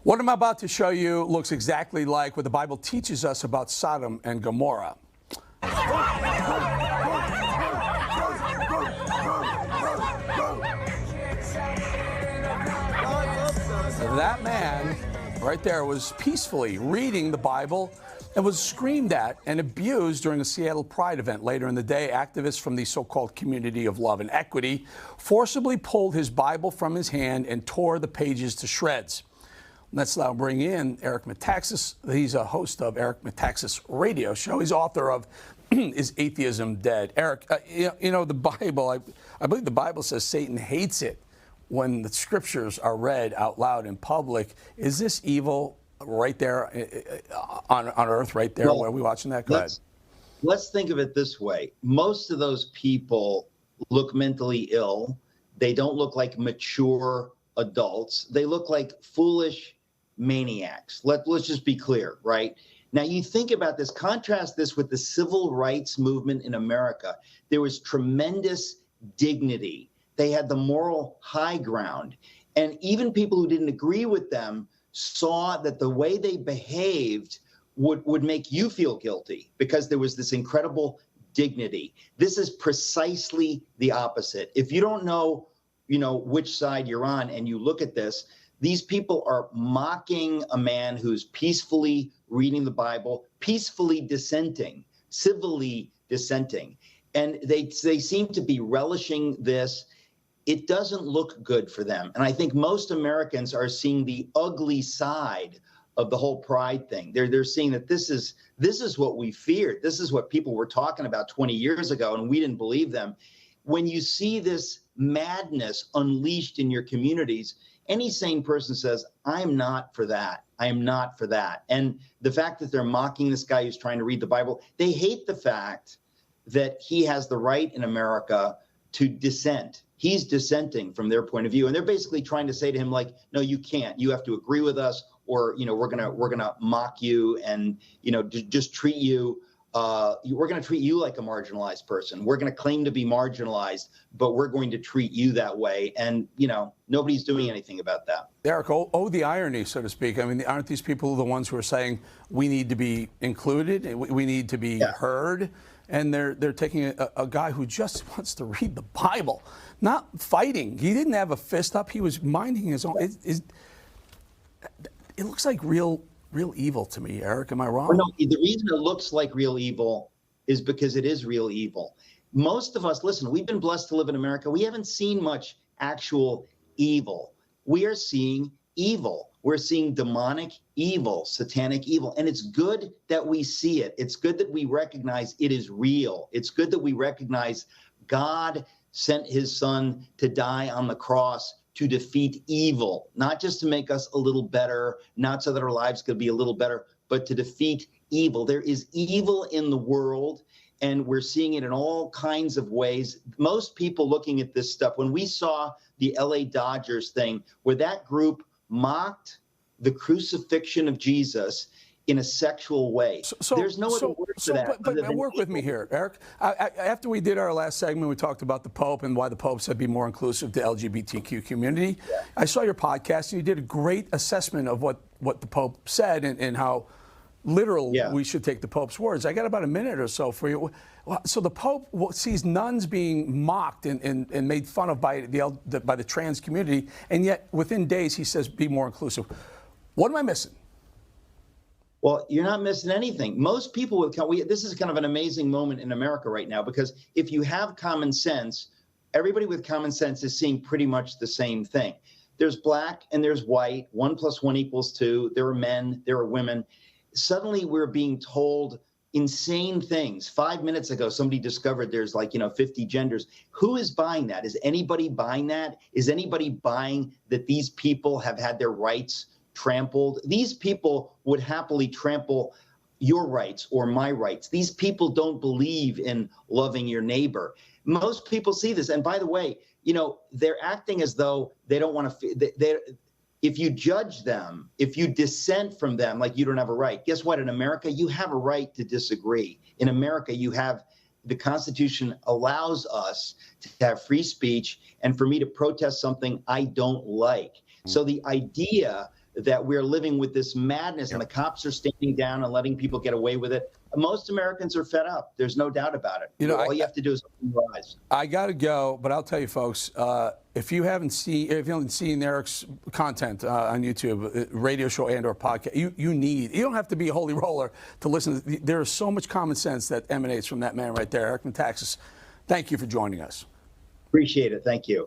What I'm about to show you looks exactly like what the Bible teaches us about Sodom and Gomorrah. That man right there was peacefully reading the Bible and was screamed at and abused during a Seattle Pride event. Later in the day, activists from the so-called Community of Love and Equity forcibly pulled his Bible from his hand and tore the pages to shreds. Let's now bring in ERIC METAXAS. He's a host of ERIC METAXAS Radio Show. He's author of Is Atheism Dead? ERIC, you know, the Bible, I believe the Bible says Satan hates it when the scriptures are read out loud in public. Is this evil right there on earth, right there? Well, where are we watching that? Go ahead. Let's think of it this way. Most of those people look mentally ill. They don't look like mature adults. They look like foolish maniacs. Let's just be clear, right? Now, you think about this, contrast this with the civil rights movement in America. There was tremendous dignity. They had the moral high ground. And even people who didn't agree with them saw that the way they behaved would make you feel guilty because there was this incredible dignity. This is precisely the opposite. If you don't know, which side you're on and you look at this, these people are mocking a man who's peacefully reading the Bible, peacefully dissenting, civilly dissenting. And they seem to be relishing this. It doesn't look good for them. And I think most Americans are seeing the ugly side of the whole pride thing. They're seeing that this is what we feared. This is what people were talking about 20 years ago, and we didn't believe them. When you see this madness unleashed in your communities, any sane person says, I am not for that. I am not for that. And the fact that they're mocking this guy who's trying to read the Bible, they hate the fact that he has the right in America to dissent. He's dissenting from their point of view. And they're basically trying to say to him, like, no, you can't. You have to agree with us, or, we're gonna mock you and, just treat you. We're going to treat you like a marginalized person. We're going to claim to be marginalized, but we're going to treat you that way. And, nobody's doing anything about that. Eric, the irony, so to speak. I mean, aren't these people the ones who are saying we need to be included, we need to be heard? And they're taking a guy who just wants to read the Bible, not fighting. He didn't have a fist up. He was minding his own. It looks like real evil to me, Eric. Am I wrong? Well, no, the reason it looks like real evil is because it is real evil. Most of us, listen, we've been blessed to live in America. We haven't seen much actual evil. We are seeing evil. We're seeing demonic evil, satanic evil. And it's good that we see it. It's good that we recognize it is real. It's good that we recognize God sent his son to die on the cross to defeat evil, not just to make us a little better, not so that our lives could be a little better, but to defeat evil. There is evil in the world, and we're seeing it in all kinds of ways. Most people looking at this stuff, when we saw the LA Dodgers thing, where that group mocked the crucifixion of Jesus in a sexual way. So there's no other word for that. But work with me here, Eric. After we did our last segment, we talked about the Pope and why the Pope said be more inclusive to LGBTQ community. Yeah. I saw your podcast, and you did a great assessment of what the Pope said and how literal we should take the Pope's words. I got about a minute or so for you. So the Pope sees nuns being mocked and made fun of by the trans community, and yet within days he says be more inclusive. What am I missing? Well, you're not missing anything. Most people this is kind of an amazing moment in America right now, because if you have common sense, everybody with common sense is seeing pretty much the same thing. There's black and there's white. 1 + 1 = 2. There are men, there are women. Suddenly we're being told insane things. 5 minutes ago, somebody discovered there's 50 genders. Who is buying that? Is anybody buying that? Is anybody buying that these people have had their rights trampled? These people would happily trample your rights or my rights. These people don't believe in loving your neighbor. Most people see this. And by the way, they're acting as though they don't want to, if you judge them, if you dissent from them, like you don't have a right. Guess what? In America, you have a right to disagree. In America, the Constitution allows us to have free speech and for me to protest something I don't like. So the idea that we're living with this madness and the cops are standing down and letting people get away with it. Most Americans are fed up. There's no doubt about it. All you have to do is open your eyes. I got to go, but I'll tell you, folks, if you haven't seen Eric's content on YouTube, radio show and/or podcast, you don't have to be a holy roller to listen. There is so much common sense that emanates from that man right there, ERIC METAXAS. Thank you for joining us. Appreciate it. Thank you.